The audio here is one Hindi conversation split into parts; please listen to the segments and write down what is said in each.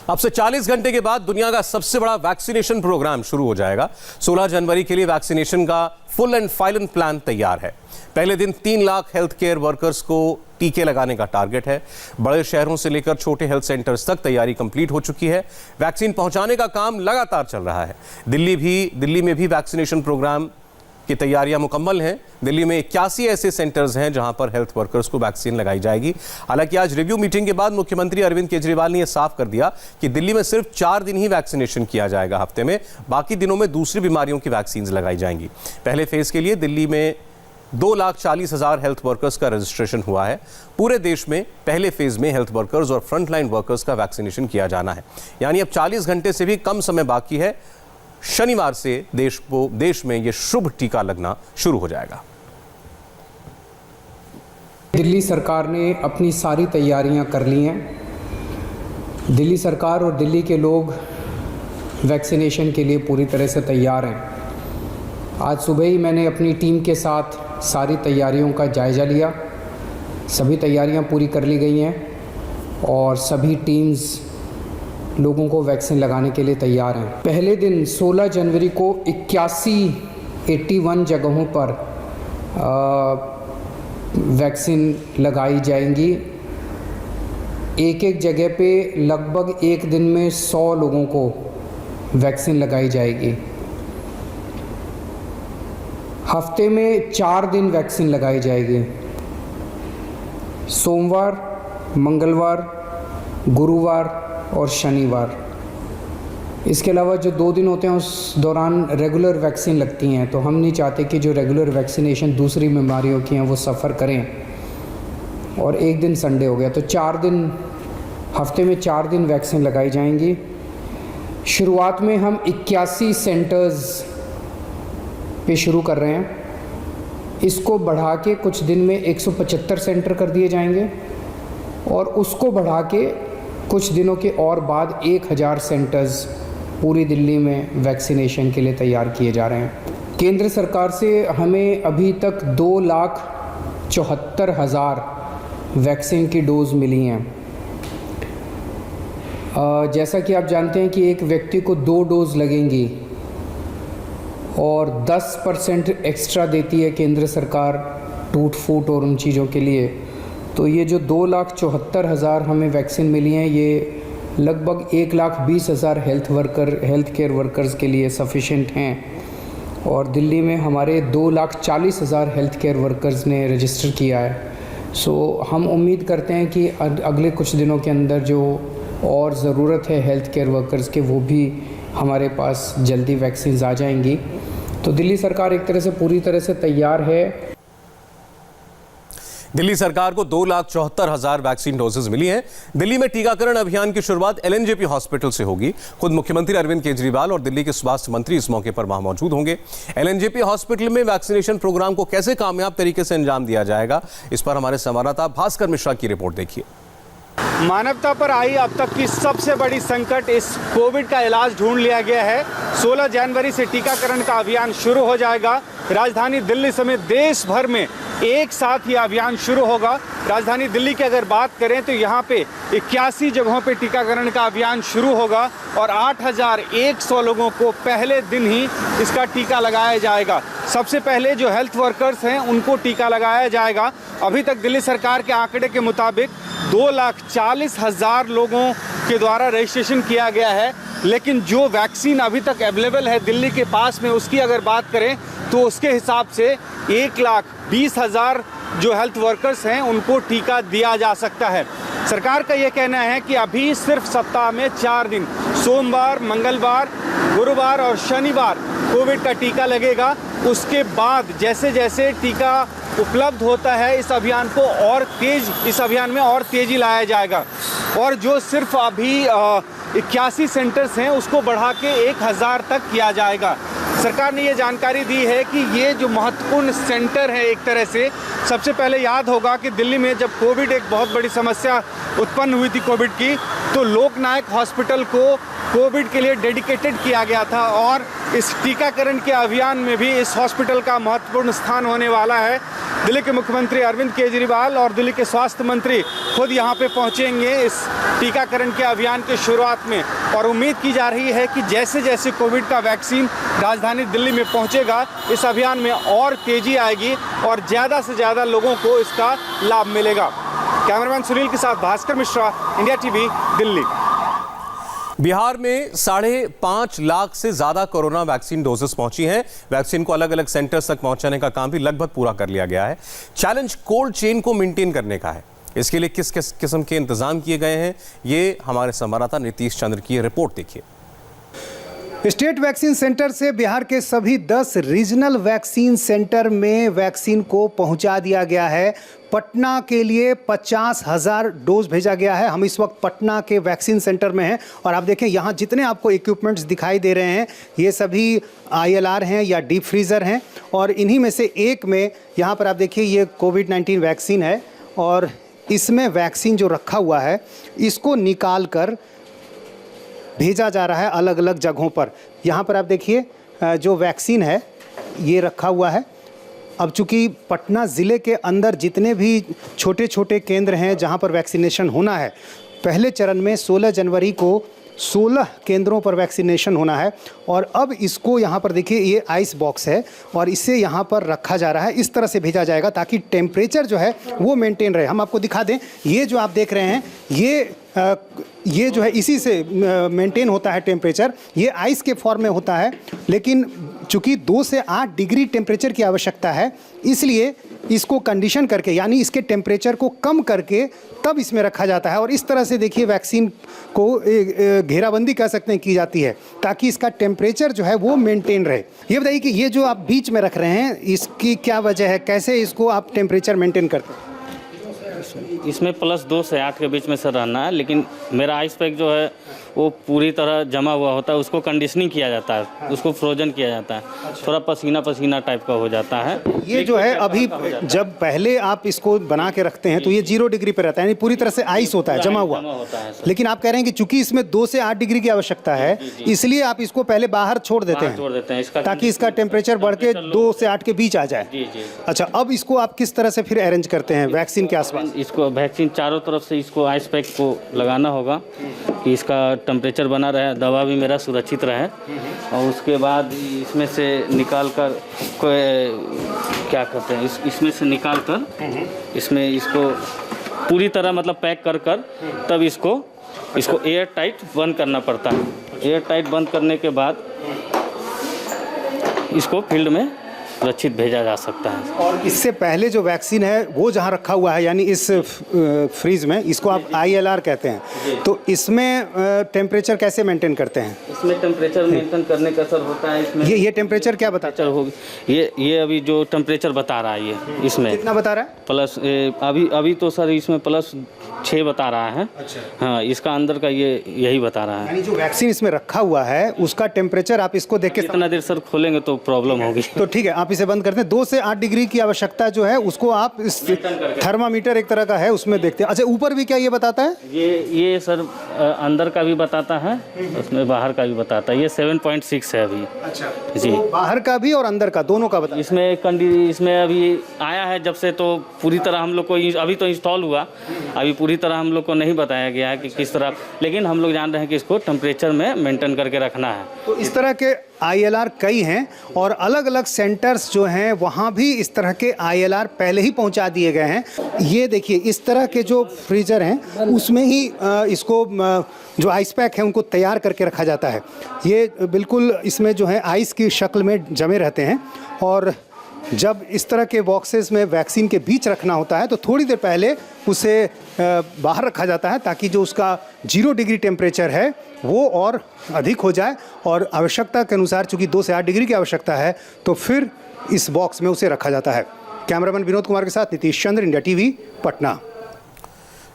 अब से 40 घंटे के बाद दुनिया का सबसे बड़ा वैक्सीनेशन प्रोग्राम शुरू हो जाएगा। 16 जनवरी के लिए वैक्सीनेशन का फुल एंड फाइनल प्लान तैयार है। पहले दिन 3 लाख हेल्थ केयर वर्कर्स को टीके लगाने का टारगेट है। बड़े शहरों से लेकर छोटे हेल्थ सेंटर्स तक तैयारी कंप्लीट हो चुकी है। वैक्सीन पहुंचाने का काम लगातार चल रहा है। दिल्ली में भी वैक्सीनेशन प्रोग्राम की तैयारियां मुकम्मल हैं। दिल्ली में 81 ऐसे सेंटर्स हैं जहां पर हेल्थ वर्कर्स को वैक्सीन लगाई जाएगी। हालांकि आज रिव्यू मीटिंग के बाद मुख्यमंत्री अरविंद केजरीवाल ने यह साफ कर दिया कि दिल्ली में सिर्फ 4 दिन ही वैक्सीनेशन किया जाएगा हफ्ते में। बाकी दिनों में दूसरी बीमारियों की वैक्सीन लगाई जाएंगी। पहले फेज के लिए दिल्ली में 2,40,000 हेल्थ वर्कर्स का रजिस्ट्रेशन हुआ है। पूरे देश में पहले फेज में हेल्थ वर्कर्स और फ्रंटलाइन वर्कर्स का वैक्सीनेशन किया जाना है। यानी अब 40 घंटे से भी कम समय बाकी है। शनिवार से देश में यह शुभ टीका लगना शुरू हो जाएगा। दिल्ली सरकार ने अपनी सारी तैयारियां कर ली हैं। दिल्ली सरकार और दिल्ली के लोग वैक्सीनेशन के लिए पूरी तरह से तैयार हैं। आज सुबह ही मैंने अपनी टीम के साथ सारी तैयारियों का जायज़ा लिया। सभी तैयारियां पूरी कर ली गई हैं और सभी टीम्स लोगों को वैक्सीन लगाने के लिए तैयार हैं। पहले दिन 16 जनवरी को 81 जगहों पर वैक्सीन लगाई जाएंगी। एक जगह पे लगभग एक दिन में 100 लोगों को वैक्सीन लगाई जाएगी। हफ्ते में 4 दिन वैक्सीन लगाई जाएगी। सोमवार, मंगलवार, गुरुवार और शनिवार। इसके अलावा जो 2 दिन होते हैं उस दौरान रेगुलर वैक्सीन लगती हैं, तो हम नहीं चाहते कि जो रेगुलर वैक्सीनेशन दूसरी बीमारियों की हैं वो सफ़र करें। और एक दिन संडे हो गया, तो 4 दिन, हफ्ते में 4 दिन वैक्सीन लगाई जाएंगी। शुरुआत में हम 81 सेंटर्स पे शुरू कर रहे हैं। इसको बढ़ा के कुछ दिन में 175 सेंटर कर दिए जाएंगे और उसको बढ़ा के कुछ दिनों के और बाद 1000 सेंटर्स पूरी दिल्ली में वैक्सीनेशन के लिए तैयार किए जा रहे हैं। केंद्र सरकार से हमें अभी तक 2,74,000 वैक्सीन की डोज मिली हैं। जैसा कि आप जानते हैं कि एक व्यक्ति को 2 डोज लगेंगी और 10% एक्स्ट्रा देती है केंद्र सरकार टूट फूट और उन चीज़ों के लिए। तो ये जो 2,74,000 हमें वैक्सीन मिली हैं, ये लगभग 1,20,000 हेल्थ केयर वर्कर्स के लिए सफिशेंट हैं। और दिल्ली में हमारे 2,40,000 हेल्थ केयर वर्कर्स ने रजिस्टर किया है। सो हम उम्मीद करते हैं कि अगले कुछ दिनों के अंदर जो और ज़रूरत है हेल्थ केयर वर्कर्स के, वो भी हमारे पास जल्दी वैक्सीन आ जाएंगी। तो दिल्ली सरकार एक तरह से पूरी तरह से तैयार है। दिल्ली सरकार को 2,74,000 वैक्सीन डोजेज मिली हैं। दिल्ली में टीकाकरण अभियान की शुरुआत एलएनजेपी हॉस्पिटल से होगी। खुद मुख्यमंत्री अरविंद केजरीवाल और दिल्ली के स्वास्थ्य मंत्री इस मौके पर वहां मौजूद होंगे। एलएनजेपी हॉस्पिटल में वैक्सीनेशन प्रोग्राम को कैसे कामयाब तरीके से अंजाम दिया जाएगा, इस पर हमारे संवाददाता भास्कर मिश्रा की रिपोर्ट देखिए। मानवता पर आई अब तक की सबसे बड़ी संकट, इस कोविड का इलाज ढूंढ लिया गया है। 16 जनवरी से टीकाकरण का अभियान शुरू हो जाएगा। राजधानी दिल्ली समेत देश भर में एक साथ ही अभियान शुरू होगा। राजधानी दिल्ली की अगर बात करें तो यहाँ पे 81 जगहों पे टीकाकरण का अभियान शुरू होगा और 8,100 लोगों को पहले दिन ही इसका टीका लगाया जाएगा। सबसे पहले जो हेल्थ वर्कर्स हैं उनको टीका लगाया जाएगा। अभी तक दिल्ली सरकार के आंकड़े के मुताबिक 2,40,000 लोगों के द्वारा रजिस्ट्रेशन किया गया है, लेकिन जो वैक्सीन अभी तक अवेलेबल है दिल्ली के पास में, उसकी अगर बात करें तो उसके हिसाब से 1,20,000 जो हेल्थ वर्कर्स हैं उनको टीका दिया जा सकता है। सरकार का ये कहना है कि अभी सिर्फ सप्ताह में 4 दिन, सोमवार, मंगलवार, गुरुवार और शनिवार कोविड का टीका लगेगा। उसके बाद जैसे जैसे टीका उपलब्ध होता है इस अभियान में और तेजी लाया जाएगा। और जो सिर्फ अभी 81 सेंटर्स हैं उसको बढ़ा के 1,000 तक किया जाएगा। सरकार ने ये जानकारी दी है कि ये जो महत्वपूर्ण सेंटर है, एक तरह से सबसे पहले याद होगा कि दिल्ली में जब कोविड एक बहुत बड़ी समस्या उत्पन्न हुई थी कोविड की, तो लोकनायक हॉस्पिटल को कोविड के लिए डेडिकेटेड किया गया था और इस टीकाकरण के अभियान में भी इस हॉस्पिटल का महत्वपूर्ण स्थान होने वाला है। दिल्ली के मुख्यमंत्री अरविंद केजरीवाल और दिल्ली के स्वास्थ्य मंत्री खुद यहाँ पे पहुँचेंगे इस टीकाकरण के अभियान की शुरुआत में। और उम्मीद की जा रही है कि जैसे जैसे कोविड का वैक्सीन राजधानी दिल्ली में पहुंचेगा, इस अभियान में और तेजी आएगी और ज़्यादा से ज़्यादा लोगों को इसका लाभ मिलेगा। कैमरामैन सुनील के साथ भास्कर मिश्रा, इंडिया टीवी, दिल्ली। बिहार में 5.5 लाख से ज्यादा कोरोना वैक्सीन डोजेस पहुंची हैं। वैक्सीन को अलग अलग सेंटर्स तक पहुंचाने का काम भी लगभग पूरा कर लिया गया है। चैलेंज कोल्ड चेन को मेंटेन करने का है। इसके लिए किस किस किस्म के इंतजाम किए गए हैं, ये हमारे संवाददाता नीतीश चंद्र की रिपोर्ट देखिए। स्टेट वैक्सीन सेंटर से बिहार के सभी 10 रीजनल वैक्सीन सेंटर में वैक्सीन को पहुंचा दिया गया है। पटना के लिए 50,000 डोज भेजा गया है। हम इस वक्त पटना के वैक्सीन सेंटर में हैं और आप देखें यहाँ जितने आपको इक्विपमेंट्स दिखाई दे रहे हैं ये सभी ILR हैं या डीप फ्रीज़र हैं और इन्हीं में से एक में यहाँ पर आप देखिए ये कोविड-19 वैक्सीन है और इसमें वैक्सीन जो रखा हुआ है इसको निकाल कर भेजा जा रहा है अलग अलग जगहों पर। यहाँ पर आप देखिए जो वैक्सीन है ये रखा हुआ है। अब चूँकि पटना ज़िले के अंदर जितने भी छोटे छोटे केंद्र हैं जहाँ पर वैक्सीनेशन होना है, पहले चरण में 16 जनवरी को 16 केंद्रों पर वैक्सीनेशन होना है और अब इसको यहाँ पर देखिए ये आइस बॉक्स है और इसे यहाँ पर रखा जा रहा है। इस तरह से भेजा जाएगा ताकि टेम्परेचर जो है वो मेंटेन रहे। हम आपको दिखा दें, ये जो आप देख रहे हैं ये जो है इसी से मेंटेन होता है टेम्परेचर। ये आइस के फॉर्म में होता है, लेकिन चूँकि 2 से 8 डिग्री टेम्परेचर की आवश्यकता है इसलिए इसको कंडीशन करके यानी इसके टेम्परेचर को कम करके तब इसमें रखा जाता है। और इस तरह से देखिए वैक्सीन को घेराबंदी कह सकते हैं की जाती है ताकि इसका टेम्परेचर जो है वो मेंटेन रहे। ये बताइए कि ये जो आप बीच में रख रहे हैं इसकी क्या वजह है, कैसे इसको आप टेम्परेचर मेंटेन करते हैं? इसमें +2 से 8 के बीच में सर रहना है, लेकिन मेरा आइस पैक जो है वो पूरी तरह जमा हुआ होता है, उसको कंडीशनिंग किया जाता है, उसको फ्रोजन किया जाता है, थोड़ा पसीना पसीना टाइप का हो जाता है। ये जो है अभी जब पहले आप इसको बना के रखते हैं तो ये 0 डिग्री पर रहता है, यानी पूरी तरह से आइस होता है, जमा हुआ होता है। लेकिन आप कह रहे हैं कि चूंकि इसमें 2 से 8 डिग्री की आवश्यकता है इसलिए आप इसको पहले बाहर छोड़ देते हैं ताकि इसका टेम्परेचर बढ़ के 2 से 8 के बीच आ जाए। अच्छा, अब इसको आप किस तरह से फिर अरेंज करते हैं वैक्सीन के आसपास? इसको वैक्सीन चारों तरफ से इसको आइस पैक को लगाना होगा कि इसका टेम्परेचर बना रहे, दवा भी मेरा सुरक्षित रहे। और उसके बाद इसमें से निकाल कर क्या करते हैं, इसमें से निकाल कर इसमें इसको पूरी तरह मतलब पैक कर तब इसको एयर टाइट बंद करना पड़ता है। एयर टाइट बंद करने के बाद इसको फील्ड में सुरक्षित भेजा जा सकता है। और इससे पहले जो वैक्सीन है वो जहाँ रखा हुआ है यानी इस फ्रीज में, इसको आप ILR कहते हैं, तो इसमें टेम्परेचर कैसे मेंटेन करते हैं? इसमें टेम्परेचर मेंटेन करने का सर होता है इसमें ये टेम्परेचर क्या बताता है? होगी ये अभी जो टेम्परेचर बता रहा है ये इसमें कितना बता रहा है? प्लस अभी तो सर इसमें +6 बता रहा है। अच्छा। हाँ, इसका अंदर का ये यही बता रहा है। यानी जो वैक्सीन इसमें रखा हुआ है उसका टेम्परेचर आप इसको देख के कितना देर सर खोलेंगे तो प्रॉब्लम होगी। तो ठीक है, आप इसे बंद करते हैं। 2 से 8 डिग्री की आवश्यकता जो है उसको आप इस थर्मामीटर एक तरह का है उसमें देखते हैं। अच्छा, ऊपर भी क्या ये बताता है? ये सर अंदर का भी बताता है, उसमें बाहर का भी बताता है। ये 7.6 है अभी। अच्छा जी, तो बाहर का भी और अंदर का दोनों का बताता है। इसमें अभी आया है जब से, तो पूरी तरह हम लोग को अभी तो इंस्टॉल हुआ, अभी पूरी तरह हम लोग को नहीं बताया गया है कि किस तरह, लेकिन हम लोग जान रहे हैं कि इसको टेम्परेचर में मेंटेन करके रखना है। तो इस तरह के ILR कई हैं और अलग अलग सेंटर्स जो हैं वहाँ भी इस तरह के ILR पहले ही पहुँचा दिए गए हैं। ये देखिए इस तरह के जो फ्रीजर हैं उसमें ही इसको जो आइस पैक है उनको तैयार करके रखा जाता है। ये बिल्कुल इसमें जो है आइस की शक्ल में जमे रहते हैं और जब इस तरह के बॉक्सेस में वैक्सीन के बीच रखना होता है तो थोड़ी देर पहले उसे बाहर रखा जाता है ताकि जो उसका 0 डिग्री टेम्परेचर है वो और अधिक हो जाए और आवश्यकता के अनुसार चूँकि 2 से 8 डिग्री की आवश्यकता है तो फिर इस बॉक्स में उसे रखा जाता है। कैमरामैन विनोद कुमार के साथ नीतीश चंद्र, इंडिया टीवी, पटना।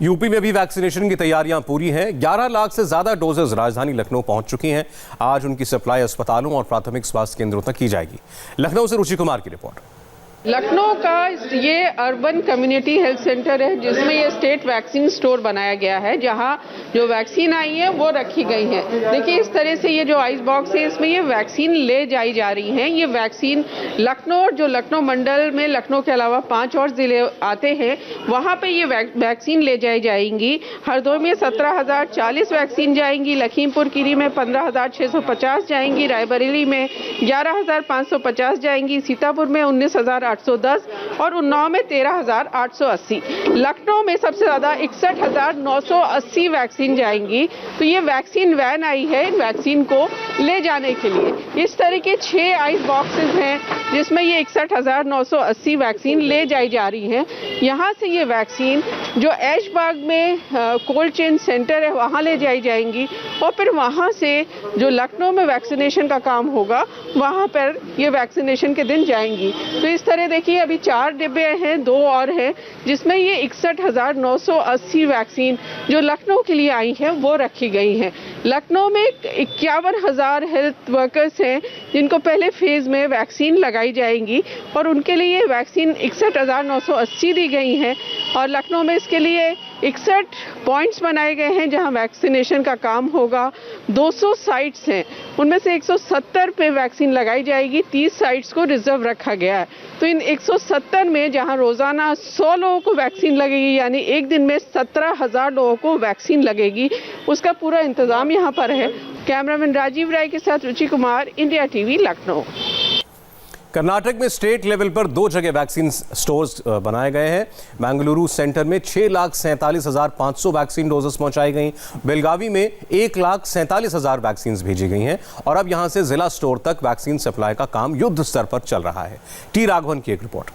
यूपी में भी वैक्सीनेशन की तैयारियां पूरी हैं। 11 लाख से ज्यादा डोजेज राजधानी लखनऊ पहुंच चुकी हैं। आज उनकी सप्लाई अस्पतालों और प्राथमिक स्वास्थ्य केंद्रों तक की जाएगी। लखनऊ से रुचि कुमार की रिपोर्ट। लखनऊ का ये अर्बन कम्युनिटी हेल्थ सेंटर है जिसमें ये स्टेट वैक्सीन स्टोर बनाया गया है, जहां जो वैक्सीन आई है वो रखी गई है। देखिए इस तरह से ये जो आइस बॉक्स है इसमें ये वैक्सीन ले जाई जा रही हैं। ये वैक्सीन लखनऊ, जो लखनऊ मंडल में लखनऊ के अलावा 5 और जिले आते हैं, वहां पे ये वैक्सीन ले जाई जाएंगी। हरदोई में 17,040 वैक्सीन जाएंगी, लखीमपुर खीरी में 15,650 जाएंगी, रायबरेली में 11,550 जाएंगी, सीतापुर में 19,810 और उन्नाव में 13,880। लखनऊ में सबसे ज़्यादा 61,980 वैक्सीन जाएंगी। तो ये वैक्सीन वैन आई है इन वैक्सीन को ले जाने के लिए। इस तरह के 6 आइस बॉक्सेस हैं जिसमें ये 61,980 वैक्सीन ले जाई जा रही हैं। यहाँ से ये वैक्सीन जो ऐशबाग में कोल्ड चेन सेंटर है वहाँ ले जाई जाएंगी और फिर वहाँ से जो लखनऊ में वैक्सीनेशन का काम होगा वहाँ पर ये वैक्सीनेशन के दिन जाएंगी। तो इस तरह देखिए अभी 4 डिब्बे हैं, 2 और हैं, जिसमें ये 61,980 वैक्सीन जो लखनऊ के लिए आई हैं वो रखी गई हैं। लखनऊ में 51,000 हेल्थ वर्कर्स हैं जिनको पहले फेज़ में वैक्सीन लगाई जाएंगी और उनके लिए वैक्सीन 61,980 दी गई हैं। और लखनऊ में इसके लिए 61 पॉइंट्स बनाए गए हैं जहां वैक्सीनेशन का काम होगा। 200 साइट्स हैं, उनमें से 170 पे वैक्सीन लगाई जाएगी, 30 साइट्स को रिजर्व रखा गया है। तो इन 170 में जहां रोज़ाना 100 लोगों को वैक्सीन लगेगी, यानी एक दिन में 17,000 लोगों को वैक्सीन लगेगी, उसका पूरा इंतज़ाम यहाँ पर है। कैमरामैन राजीव राय के साथ रुचि कुमार, इंडिया टीवी, लखनऊ। कर्नाटक में स्टेट लेवल पर 2 जगह वैक्सीन स्टोर्स बनाए गए हैं। बेंगलुरु सेंटर में 6,47,500 वैक्सीन डोजेस पहुंचाई गई। बेलगावी में 1,47,000 वैक्सीन भेजी गई हैं और अब यहां से जिला स्टोर तक वैक्सीन सप्लाई का काम युद्ध स्तर पर चल रहा है। टी राघवन की एक रिपोर्ट।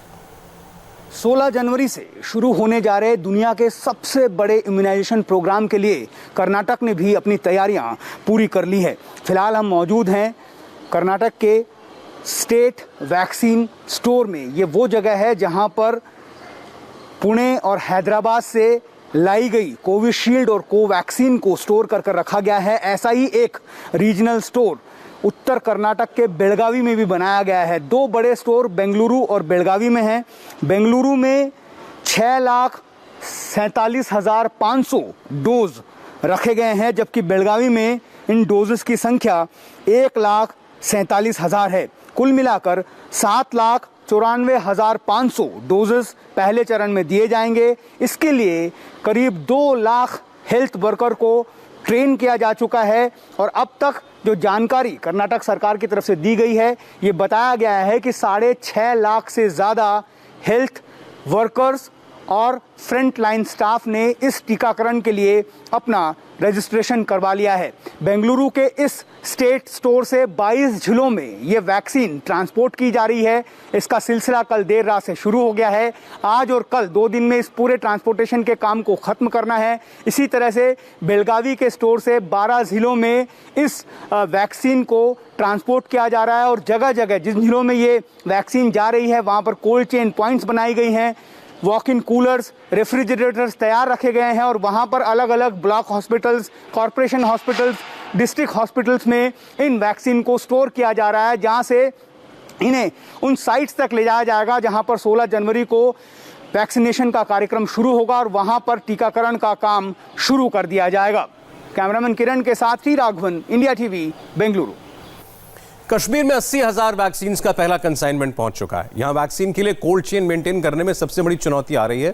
16 जनवरी से शुरू होने जा रहे दुनिया के सबसे बड़े इम्यूनाइजेशन प्रोग्राम के लिए कर्नाटक ने भी अपनी तैयारियां पूरी कर ली है। फिलहाल हम मौजूद हैं कर्नाटक के स्टेट वैक्सीन स्टोर में। ये वो जगह है जहां पर पुणे और हैदराबाद से लाई गई कोविशील्ड और कोवैक्सीन को स्टोर कर रखा गया है। ऐसा ही एक रीजनल स्टोर उत्तर कर्नाटक के बेलगावी में भी बनाया गया है। 2 बड़े स्टोर बेंगलुरु और बेलगावी में हैं। बेंगलुरु में 6,47,500 डोज रखे गए हैं, जबकि बेलगावी में इन डोजेस की संख्या 1,47,000 है। कुल मिलाकर 7,94,500 डोजेस पहले चरण में दिए जाएंगे। इसके लिए करीब 2 लाख हेल्थ वर्कर को ट्रेन किया जा चुका है और अब तक जो जानकारी कर्नाटक सरकार की तरफ से दी गई है, ये बताया गया है कि 6.5 लाख से ज़्यादा हेल्थ वर्कर्स और फ्रंट लाइन स्टाफ ने इस टीकाकरण के लिए अपना रजिस्ट्रेशन करवा लिया है। बेंगलुरु के इस स्टेट स्टोर से 22 जिलों में ये वैक्सीन ट्रांसपोर्ट की जा रही है। इसका सिलसिला कल देर रात से शुरू हो गया है। आज और कल 2 दिन में इस पूरे ट्रांसपोर्टेशन के काम को ख़त्म करना है। इसी तरह से बेलगावी के स्टोर से 12 जिलों में इस वैक्सीन को ट्रांसपोर्ट किया जा रहा है और जगह जगह जिन जिलों में ये वैक्सीन जा रही है वहाँ पर कोल्ड चेन पॉइंट्स बनाई गई हैं। वॉक इन कूलर्स, रेफ्रिजरेटर्स तैयार रखे गए हैं और वहाँ पर अलग अलग block hospitals, corporation hospitals, district hospitals में इन वैक्सीन को स्टोर किया जा रहा है, जहाँ से इन्हें उन साइट्स तक ले जाया जाएगा जहाँ पर 16 जनवरी को वैक्सीनेशन का कार्यक्रम शुरू होगा और वहाँ पर टीकाकरण का काम शुरू कर दिया जाएगा। कैमरामैन किरण के साथ ही राघवन, इंडिया टीवी, बेंगलुरु। कश्मीर में 80,000 वैक्सीन का पहला कंसाइनमेंट पहुंच चुका है। यहां वैक्सीन के लिए कोल्ड चेन मेंटेन करने में सबसे बड़ी चुनौती आ रही है।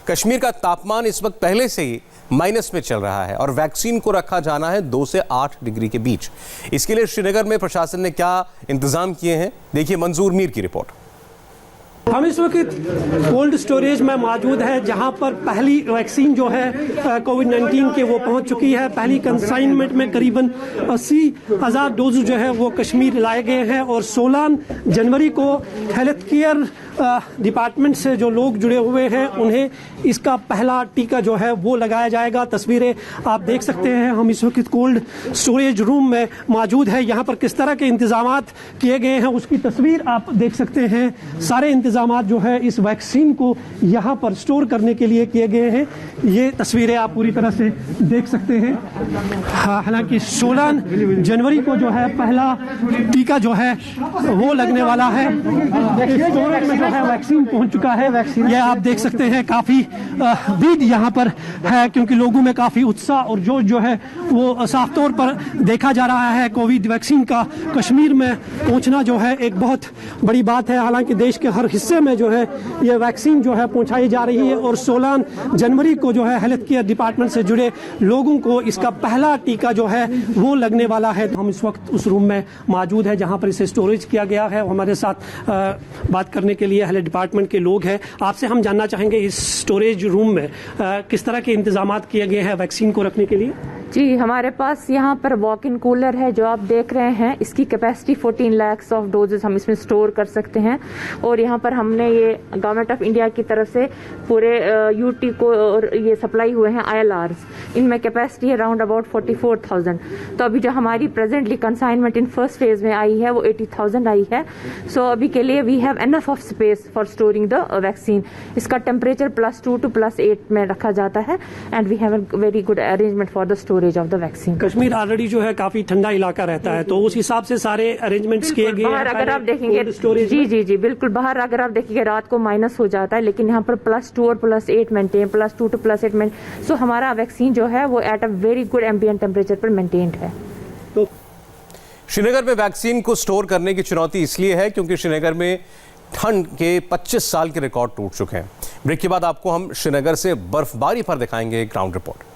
कश्मीर का तापमान इस वक्त पहले से ही माइनस में चल रहा है और वैक्सीन को रखा जाना है 2 से 8 डिग्री के बीच। इसके लिए श्रीनगर में प्रशासन ने क्या इंतजाम किए हैं, देखिए मंजूर मीर की रिपोर्ट। हम इस वक्त कोल्ड स्टोरेज में मौजूद है जहां पर पहली वैक्सीन जो है कोविड-19 के वो पहुंच चुकी है। पहली कंसाइनमेंट में करीबन 80,000 डोज जो है वो कश्मीर लाए गए हैं और 16 जनवरी को हेल्थ केयर डिपार्टमेंट से जो लोग जुड़े हुए हैं उन्हें इसका पहला टीका जो है वो लगाया जाएगा। तस्वीरें आप देख सकते हैं, हम इस वक्त कोल्ड स्टोरेज रूम में मौजूद है। यहाँ पर किस तरह के इंतजामात किए गए हैं उसकी तस्वीर आप देख सकते हैं। सारे इंतजाम इंतजाम जो है इस वैक्सीन को यहाँ पर स्टोर करने के लिए किए गए हैं। ये तस्वीरें आप पूरी तरह से देख सकते हैं। हालांकि 16 जनवरी को जो है पहला टीका जो है वो लगने वाला है। स्टोरेज में जो है वैक्सीन पहुंच चुका है। ये आप देख सकते हैं, काफ़ी भीड़ यहाँ पर है क्योंकि लोगों में काफ़ी उत्साह और जोश जो है वो साफ तौर पर देखा जा रहा है। कोविड वैक्सीन का कश्मीर में पहुंचना जो है एक बहुत बड़ी बात है। हालांकि देश के हर हिस्से में जो है ये वैक्सीन जो है पहुंचाई जा रही है और 16 जनवरी को जो है हेल्थ केयर डिपार्टमेंट से जुड़े लोगों को इसका पहला टीका जो है वो लगने वाला है। हम इस वक्त उस रूम में मौजूद है जहां पर इसे स्टोरेज किया गया है। हमारे साथ बात करने के लिए हेल्थ डिपार्टमेंट के लोग हैं। आपसे हम जानना चाहेंगे इस स्टोरेज रूम में किस तरह के इंतजाम किए गए हैं वैक्सीन को रखने के लिए? जी, हमारे पास यहाँ पर वॉक इन कूलर है जो आप देख रहे हैं। इसकी कैपेसिटी 14 लाख ऑफ डोजेस हम इसमें स्टोर कर सकते हैं। और यहाँ पर हमने ये गवर्नमेंट ऑफ इंडिया की तरफ से पूरे यूटी को और ये सप्लाई हुए हैं ILRs। इनमें कैपेसिटी है अराउंड अबाउट 44,000। तो अभी जो हमारी presently consignment in first phase में आई है वो 80,000 आई है। सो अभी के लिए we have enough of space for storing the vaccine. इसका टेम्परेचर +2 to +8 में रखा जाता है and we have a very good arrangement for the storage of the vaccine. Kashmir already जो है काफी ठंडा इलाका रहता है, तो उस हिसाब से सारे अरेंजमेंट्स किए गए हैं। बाहर अगर आप देखेंगे जी बिल्कुल, बाहर अगर आप देखेंगे रात को माइनस हो जाता है, लेकिन यहाँ पर +2 और +8 मेंटेन, +2 to +8 मेंटेन। सो हमारा वैक्सीन जो है वो at a very good ambient temperature पर मेंटेन्ड है। तो श्रीनगर में वैक्सीन को स्टोर करने की चुनौती इसलिए है क्योंकि श्रीनगर में ठंड के 25 साल के रिकॉर्ड टूट चुके हैं। ब्रेक के बाद आपको हम श्रीनगर से बर्फबारी पर दिखाएंगे ग्राउंड रिपोर्ट।